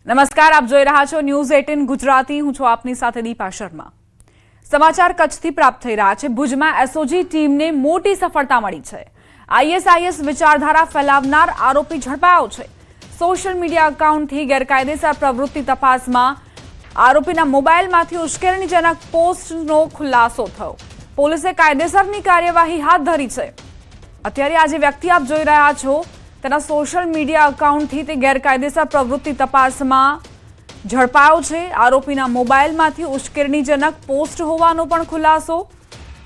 નમસ્કાર, આપ જોઈ રહ્યા છો ન્યૂઝ 18 ગુજરાતી. હું છું આપની સાથે દીપા શર્મા. સમાચાર કચ્છથી પ્રાપ્ત થઈ રહ્યા છે. ભુજમાં એસઓજી ટીમને મોટી સફળતા મળી છે. આઈએસઆઈએસ વિચારધારા ફેલાવનાર આરોપી ઝડપાયો છે. સોશિયલ મીડિયા એકાઉન્ટથી ગેરકાયદેસર પ્રવૃત્તિ તપાસમાં આરોપીના મોબાઈલમાંથી ઉશ્કેરણીજનક પોસ્ટનો ખુલાસો થયો. પોલીસે કાયદેસરની કાર્યવાહી હાથ ધરી છે. અત્યારે આ જે વ્યક્તિ આપ જોઈ રહ્યા છો તેના સોશિયલ મીડિયા એકાઉન્ટથી તે ગેરકાયદેસર પ્રવૃત્તિ તપાસમાં ઝડપાયો છે. આરોપીના મોબાઈલમાંથી ઉશ્કેરણીજનક પોસ્ટ હોવાનો પણ ખુલાસો.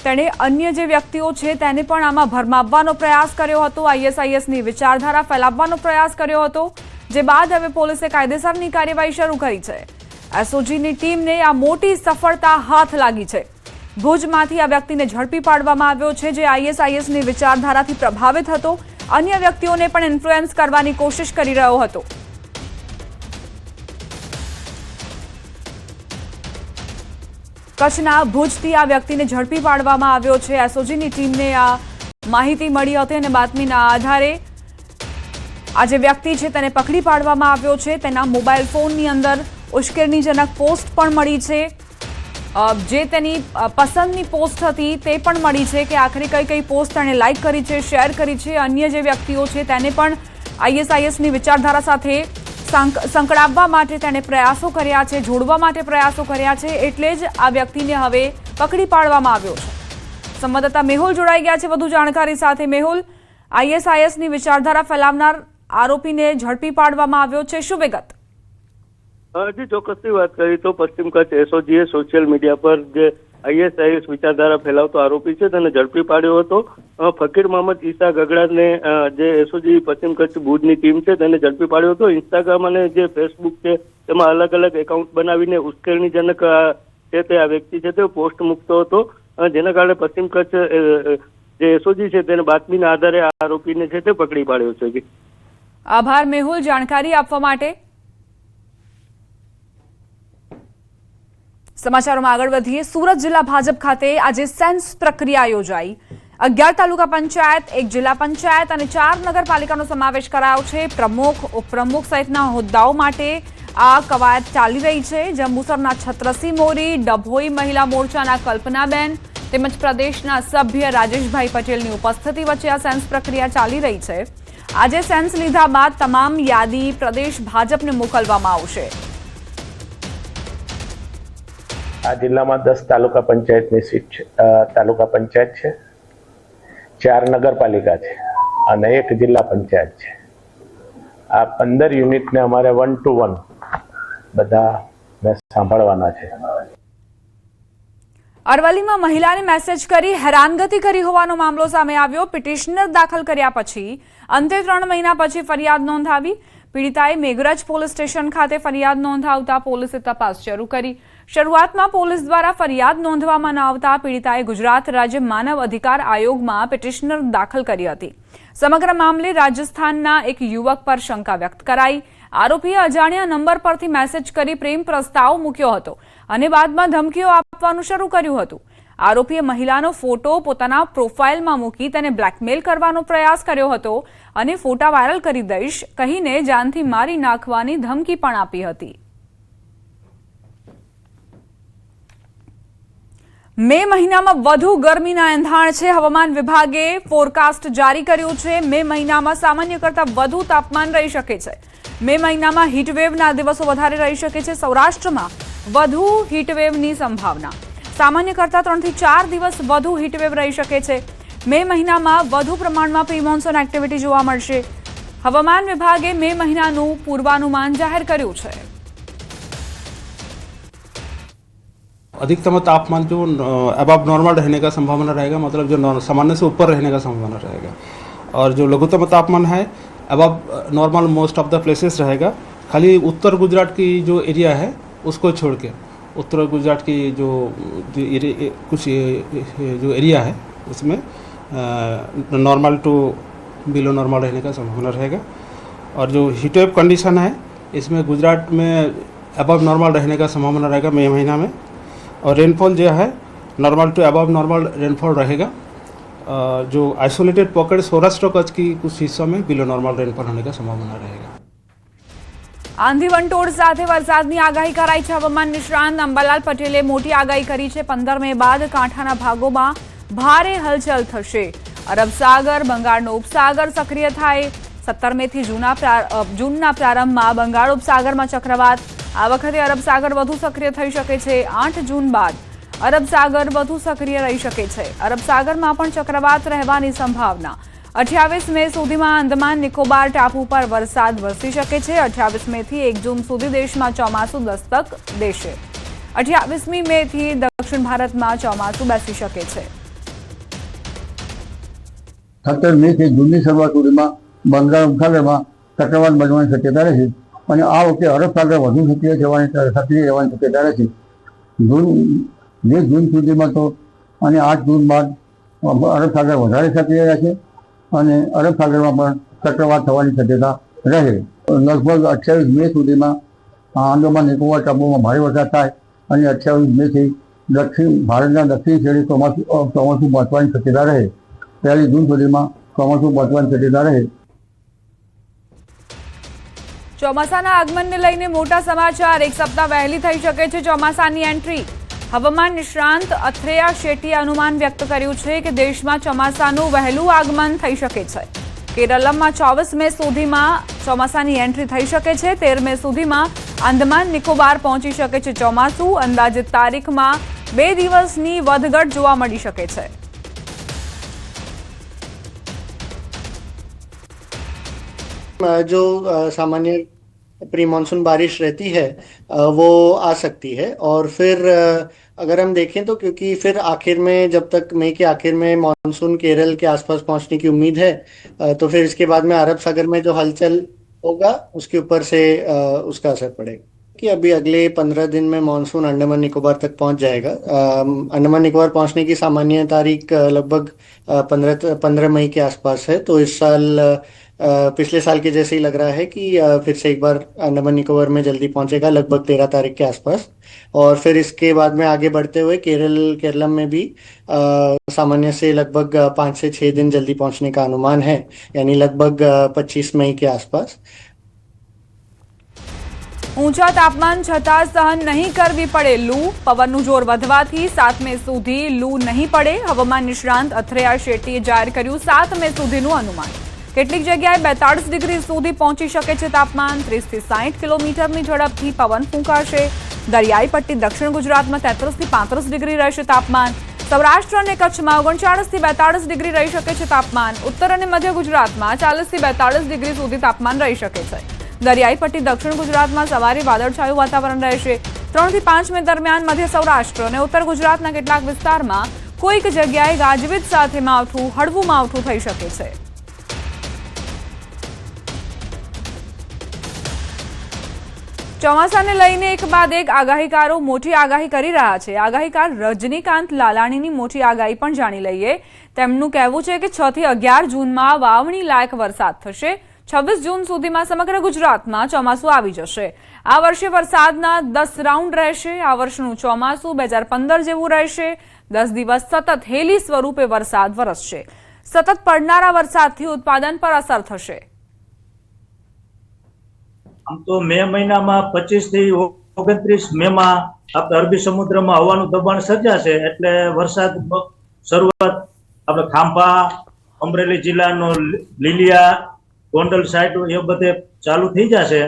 તેણે અન્ય જે વ્યક્તિઓ છે તેને પણ આમાં ભરમાવવાનો પ્રયાસ કર્યો હતો. આઈએસઆઈએસની વિચારધારા ફેલાવવાનો પ્રયાસ કર્યો હતો, જે બાદ હવે પોલીસે કાયદેસરની કાર્યવાહી શરૂ કરી છે. એસઓજીની ટીમને આ મોટી સફળતા હાથ લાગી છે. ભુજમાંથી આ વ્યક્તિને ઝડપી પાડવામાં આવ્યો છે, જે આઈએસઆઈએસની વિચારધારાથી પ્રભાવિત હતો. અન્ય વ્યક્તિઓને પણ ઇન્ફ્લુએન્સ કરવાની કોશિશ કરી રહ્યો હતો. કચ્છના ભુજથી આ વ્યક્તિને ઝડપી પાડવામાં આવ્યો છે. એસઓજીની ટીમને આ માહિતી મળી હતી અને બાતમીના આધારે આ જે વ્યક્તિ છે તેને પકડી પાડવામાં આવ્યો છે. તેના મોબાઈલ ફોનની અંદર ઉશ્કેરણીજનક પોસ્ટ પણ મળી છે. જે તેની પસંદની પોસ્ટ હતી તે પણ મળી છે કે આખરે કઈ કઈ પોસ્ટ તેણે લાઇક કરી છે, શેર કરી છે. અન્ય જે વ્યક્તિઓ છે તેને પણ આઈએસઆઈએસની વિચારધારા સાથે સંકળાવવા માટે તેણે પ્રયાસો કર્યા છે, જોડવા માટે પ્રયાસો કર્યા છે. એટલે જ આ વ્યક્તિને હવે પકડી પાડવામાં આવ્યો છે. સંવાદદાતા મેહુલ જોડાઈ ગયા છે વધુ જાણકારી સાથે. મેહુલ, આઈએસઆઈએસની વિચારધારા ફેલાવનાર આરોપીને ઝડપી પાડવામાં આવ્યો છે, શું વિગત? જી, ચોક્કસથી વાત કરીએ તો પશ્ચિમ કચ્છ એસઓજીએ સોશિયલ મીડિયા પર જે આઈએસઆઈએસ વિચારધારા ફેલાવતો આરોપી છે તેને ઝડપી પાડ્યો હતો. ફકીર મોહમ્મદ ઈસા ગગડાને જે એસઓજી પશ્ચિમ કચ્છ ભુજની ટીમ છે તેને ઝડપી પાડ્યો હતો. ઇન્સ્ટાગ્રામ અને જે ફેસબુક છે તેમાં અલગ અલગ એકાઉન્ટ બનાવીને ઉશ્કેરણીજનક છે તે આ વ્યક્તિ છે તે પોસ્ટ મૂકતો હતો, જેના કારણે પશ્ચિમ કચ્છ જે એસઓજી છે તેને બાતમીના આધારે આ આરોપીને છે તે પકડી પાડ્યો છે. આભાર મેહુલ, જાણકારી આપવા માટે. સમાચારોમાં આગળ વધીએ. સુરત જિલ્લા ભાજપ ખાતે આજે સેન્સ પ્રક્રિયા યોજાઈ. 11 તાલુકા પંચાયત, 1 જિલ્લા પંચાયત અને 4 નગરપાલિકાનો સમાવેશ કરાયો છે. પ્રમુખ, ઉપપ્રમુખ સહિતના હોદ્દાઓ માટે આ કવાયત ચાલી રહી છે. જંબુસરના છત્રસિંહ મોરી, ડભોઈ મહિલા મોરચાના કલ્પનાબેન તેમજ પ્રદેશના સભ્ય રાજેશભાઈ પટેલની ઉપસ્થિતિ વચ્ચે આ સેન્સ પ્રક્રિયા ચાલી રહી છે. આજે સેન્સ લીધા બાદ તમામ યાદી પ્રદેશ ભાજપને મોકલવામાં આવશે. આ જિલ્લામાં 10 તાલુકા પંચાયતની સીટ છે, તાલુકા પંચાયત છે, 4 નગરપાલિકા છે અને 1 જિલ્લા પંચાયત છે. આ 15 યુનિટને અમારે 1 to 1 બધા સાંભળવાના છે. અરવલ્લીમાં મહિલાને મેસેજ કરી હેરાનગતિ કરી હોવાનો મામલો સામે આવ્યો. પિટિશનર દાખલ કર્યા પછી અંતે 3 મહિના પછી ફરિયાદ નોંધાવી. પીડિતાએ મેઘરજ પોલીસ સ્ટેશન ખાતે ફરિયાદ નોંધાવતા પોલીસે તપાસ શરૂ કરી. શરૂઆતમાં પોલીસ દ્વારા ફરિયાદ નોંધવામાં ન આવતા પીડિતાએ ગુજરાત રાજ્ય માનવ અધિકાર આયોગમાં પિટિશનર દાખલ કરી હતી. સમગ્ર મામલે રાજસ્થાનના એક યુવક પર શંકા વ્યક્ત કરાઈ. આરોપીએ અજાણ્યા નંબર પરથી મેસેજ કરી પ્રેમ પ્રસ્તાવ મૂક્યો હતો અને બાદમાં ધમકીઓ આપવાનું શરૂ કર્યું હતું. આરોપીએ મહિલાનો ફોટો પોતાના પ્રોફાઇલમાં મૂકી તેને બ્લેકમેલ કરવાનો પ્રયાસ કર્યો હતો અને ફોટા વાયરલ કરી દઈશ કહીને જાનથી મારી નાખવાની ધમકી પણ આપી હતી. મે મહિનામાં વધુ ગરમીના એંધાણ છે. હવામાન વિભાગે ફોરકાસ્ટ જારી કર્યું છે. મે મહિનામાં સામાન્ય કરતાં વધુ તાપમાન રહી શકે છે. મે મહિનામાં હીટવેવના દિવસો વધારે રહી શકે છે. સૌરાષ્ટ્રમાં વધુ હીટવેવની સંભાવના. સામાન્ય કરતાં 3 થી 4 દિવસ વધુ હીટવેવ રહી શકે છે. મે મહિનામાં વધુ પ્રમાણમાં પ્રી મોન્સૂન એક્ટિવિટી જોવા મળશે. હવામાન વિભાગે મે મહિનાનું પૂર્વાનુમાન જાહેર કર્યું છે. अधिकतम तापमान जो अबव नॉर्मल रहने का संभावना रहेगा, मतलब जो सामान्य से ऊपर रहने का संभावना रहेगा. और जो लघुत्तम तापमान है above normal most of the places रहेगा. खाली उत्तर गुजरात की जो एरिया है उसको छोड़ के उत्तर गुजरात की जो कुछ जो एरिया है उसमें नॉर्मल टू बिलो नॉर्मल रहने का संभावना रहेगा. और जो हीट वेव कंडीशन है इसमें गुजरात में अबव नॉर्मल रहने का संभावना रहेगा मई महीना में. और रेनफॉल जो है normal to above normal rainfall रहेगा. जो आइसोलेटेड पॉकेट सौराष्ट्र कच्छ की कुछ हिस्सों में बिलो नॉर्मल रेनफॉल होने का संभावना रहेगा. આંધી વંટોળ સાથે વરસાદની આગાહી કરાઈ છે. હવામાન નિષ્ણાંત અંબાલાલ પટેલે મોટી આગાહી કરી છે. 15 મે બાદ કાંઠાના ભાગોમાં ભારે હલચલ થશે. અરબ સાગર, બંગાળનો ઉપસાગર સક્રિય થાય. 17 મેથી જૂનના પ્રારંભમાં બંગાળ ઉપસાગરમાં ચક્રવાત. આ વખતે અરબ સાગર વધુ સક્રિય થઈ શકે છે. 8 જૂન બાદ અરબ સાગર વધુ સક્રિય રહી શકે છે. અરબ સાગરમાં પણ ચક્રવાત રહેવાની સંભાવના. 28 મે સુધીમાં અંદમાન નિકોબાર ટાપુ પર વરસાદ વરસી શકે છે. 28 મેથી 1 જૂન સુધી દેશમાં ચોમાસું દસ્તક દેશે. 28મી મેથી દક્ષિણ ભારતમાં ચોમાસું બેસી શકે છે. 17 મે થી જૂનની શરૂઆત સુધીમાં બંગાળ ઉપસાગરમાં ચક્રવાત બનવાની શક્યતા રહેશે અને આ વખતે અરબ સાગર વધુ સક્રિય રહેવાની શક્યતા રહેશે. 2 જૂન સુધીમાં તો અને 8 જૂન બાદ અરબ સાગર વધારે સક્રિય રહેશે અને અરબ સાગરમાં પણ ચક્રવાત થવાની શક્યતા રહે. લગભગ 28 મે સુધીમાં આંદામાન નિકોબાર ટાપુમાં ભારે વરસાદ થાય અને 28 મેથી ભારતના દક્ષિણ છેડે ચોમાસું પહોંચવાની શક્યતા રહે. 1 જૂન સુધીમાં ચોમાસું પહોંચવાની શક્યતા રહે. ચોમાસાના આગમનને લઈને મોટા સમાચાર. 1 સપ્તાહ વહેલી થઈ શકે છે ચોમાસાની એન્ટ્રી. હવામાન નિષ્ણાંત અથ્રેયા શેટ્ટીએ અનુમાન વ્યક્ત કર્યું છે કે દેશમાં ચોમાસાનું વહેલું આગમન થઈ શકે છે. કેરળમાં 24 મે સુધીમાં ચોમાસાની એન્ટ્રી થઈ શકે છે. 13 મે સુધીમાં આંદામાન નિકોબાર પહોંચી શકે છે ચોમાસું. અંદાજિત તારીખમાં 2 દિવસની વધઘટ જોવા મળી શકે છે. जो सामान्य प्री मानसून बारिश रहती है वो आ सकती है और फिर अगर हम देखें तो क्योंकि फिर आखिर में जब तक मई के आखिर में मानसून केरल के आसपास पहुंचने की उम्मीद है तो फिर इसके बाद में अरब सागर में जो हलचल होगा उसके ऊपर से उसका असर पड़ेगा कि अभी अगले 15 दिन में मानसून अंडमान निकोबार तक पहुंच जाएगा. अंडमान निकोबार पहुंचने की सामान्य तारीख लगभग 15 मई के आसपास है. तो इस साल पिछले साल के जैसे ही लग रहा है कि फिर से एक बार अंडमान निकोबार में जल्दी पहुंचेगा लगभग 13 तारीख के आसपास. और फिर इसके बाद में आगे बढ़ते हुए केरलम में भी सामान्य से लगभग 5 से 6 दिन जल्दी पहुंचने का अनुमान है, यानी लगभग 25 मई के आसपास. ઊંચા તાપમાન છતાં સહન નહીં કરવી પડે લૂ. પવનનું જોર વધવાથી 7 મે સુધી લૂ નહીં પડે. હવામાન નિષ્ણાંત અથ્રેયા શેટ્ટીએ જાહેર કર્યું 7 મે સુધીનું अनुमान. કેટલીક જગ્યાએ 42 ડિગ્રી સુધી પહોંચી શકે છે તાપમાન. 30 થી 60 કિલોમીટરની ઝડપથી પવન ફૂંકાશે. દરિયાઈ પટ્ટી દક્ષિણ ગુજરાતમાં 33 થી 35 ડિગ્રી રહેશે તાપમાન. સૌરાષ્ટ્ર અને કચ્છમાં 39 થી 42 ડિગ્રી રહી શકે છે તાપમાન. ઉત્તર અને મધ્ય ગુજરાતમાં 40 થી 42 ડિગ્રી સુધી તાપમાન રહી શકે છે. દરિયાઈ પટ્ટી દક્ષિણ ગુજરાતમાં સવારે વાદળછાયું વાતાવરણ રહેશે. 3 થી 5 મે દરમિયાન મધ્ય સૌરાષ્ટ્ર અને ઉત્તર ગુજરાતના કેટલાક વિસ્તારમાં કોઈક જગ્યાએ ગાજવીજ સાથે હળવું માવઠું થઈ શકે છે. ચોમાસાને લઈને એક બાદ એક આગાહીકારો મોટી આગાહી કરી રહ્યા છે. આગાહીકાર રજનીકાંત લાલાણીની મોટી આગાહી પણ જાણી લઈએ. તેમનું કહેવું છે કે 6 થી 11 જૂનમાં વાવણી લાયક વરસાદ થશે. 26 જૂન સુધીમાં સમગ્ર ગુજરાતમાં ચોમાસું આવી જશે. આ વર્ષે વરસાદના 10 રાઉન્ડ રહેશે. આ વર્ષનું ચોમાસું 2015 જેવું રહેશે. 10 દિવસ સતત હેલી સ્વરૂપે વરસાદ વરસશે. સતત પડનારા વરસાદથી ઉત્પાદન પર અસર થશે. આમ તો મે મહિનામાં 25 થી 29 મેમાં આપણે અરબી સમુદ્રમાં હવાનું દબાણ સર્જાશે એટલે વરસાદ શરૂઆત આપણે ખાંભા, અમરેલી જિલ્લાનો લીલિયા, ગોંડલ સાઈડ એ બધે ચાલુ થઈ જશે.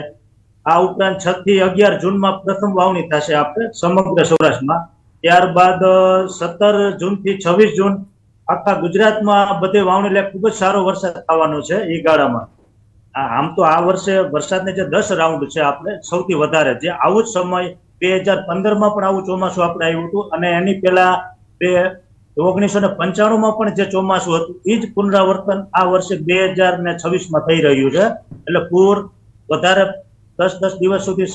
આ ઉપરાંત 6 થી 11 જૂનમાં પ્રથમ વાવણી થશે આપણે સમગ્ર સૌરાષ્ટ્રમાં. ત્યારબાદ 17 જૂનથી 26 જૂન આખા ગુજરાતમાં બધે વાવણી લાયક ખૂબ જ સારો વરસાદ થવાનો છે એ ગાળામાં. આમ તો આ વર્ષે વરસાદને જે 10 રાઉન્ડ છે આપણે સૌથી વધારે, જે આવું જ સમય 2015માં પણ આવું ચોમાસું આપણે આવ્યું હતું અને એની પહેલા 1995માં પણ જે ચોમાસું હતું એ જ પુનરાવર્તન આ વર્ષે 2026માં થઈ રહ્યું છે. એટલે પૂર વધારે 10 દિવસ સુધી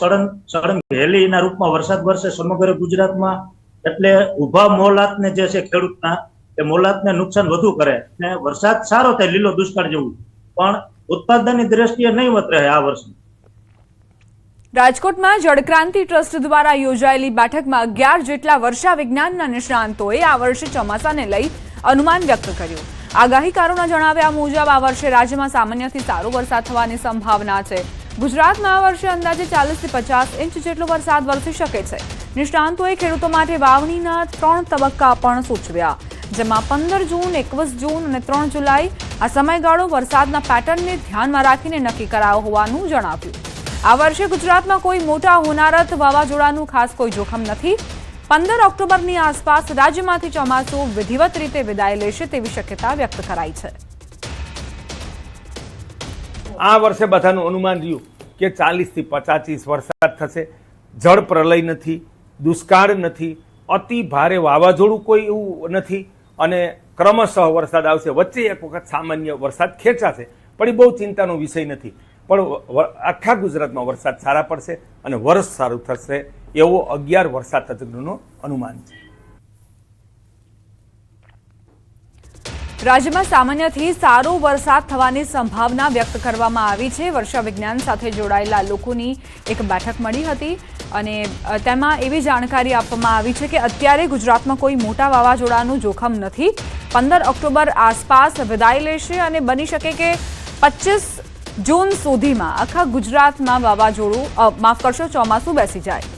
સળંગ હેલીના રૂપમાં વરસાદ વરસે સમગ્ર ગુજરાતમાં. એટલે ઉભા મોલાતને જે છે ખેડૂતના એ મોલાતને નુકસાન વધુ કરે ને વરસાદ સારો થાય લીલો દુષ્કાળ જેવું, પણ ઉત્પાદનની દ્રષ્ટિએ નહીવત રહે આ વર્ષે. રાજકોટમાં જળક્રાંતિ ટ્રસ્ટ દ્વારા યોજાયેલી બેઠકમાં 11 જેટલા વર્ષા વિજ્ઞાનના નિષ્ણાંતોએ આ વર્ષે ચોમાસાને લઈ અનુમાન વ્યક્ત કર્યું. આગાહીકારોના જણાવ્યા મુજબ આ વર્ષે રાજ્યમાં સામાન્યથી સારો વરસાદ થવાની સંભાવના છે. ગુજરાતમાં આ વર્ષે અંદાજે 40 થી 50 ઇંચ જેટલો વરસાદ વરસી શકે છે. નિષ્ણાંતોએ ખેડૂતો માટે વાવણીના 3 તબક્કા પણ સૂચવ્યા, જેમાં 15 જૂન, 21 જૂન અને 3 જુલાઈ આ સમયગાળો વરસાદના પેટર્નને ધ્યાનમાં રાખીને નક્કી કરાયો હોવાનું જણાવ્યું. આ વર્ષે ગુજરાતમાં કોઈ મોટા હોનારત વાવાઝોડાનું ખાસ કોઈ જોખમ નથી. 15 ઓક્ટોબરની આસપાસ રાજ્યમાંથી ચોમાસું વિધિવત રીતે વિદાય લેશે તેવી શક્યતા વ્યક્ત કરાઈ છે. આ વર્ષે બધાનું અનુમાન રહ્યું કે 40 થી 50 ઇંચ વરસાદ થશે. જળ પ્રલય નથી, દુષ્કાળ નથી, અતિ ભારે વાવાઝોડું કોઈ એવું નથી અને ક્રમશઃ વરસાદ આવશે. વચ્ચે એક વખત સામાન્ય વરસાદ ખેંચાશે, પણ એ બહુ ચિંતાનો વિષય નથી. પણ આખા ગુજરાતમાં વરસાદ સારા પડશે અને વર્ષ સારું થશે એવો 11 વરસાદ તજજ્ઞોનો અનુમાન છે. રાજ્યમાં સામાન્યથી સારો વરસાદ થવાની સંભાવના વ્યક્ત કરવામાં આવી છે. વર્ષા વિજ્ઞાન સાથે જોડાયેલા લોકોની એક બેઠક મળી હતી અને તેમાં એવી જાણકારી આપવામાં આવી છે કે અત્યારે ગુજરાતમાં કોઈ મોટા વાવાઝોડાનું જોખમ નથી. 15 ઓક્ટોબર આસપાસ વિદાય લેશે અને બની શકે કે 25 જૂન સુધીમાં આખા ગુજરાતમાં ચોમાસું બેસી જાય.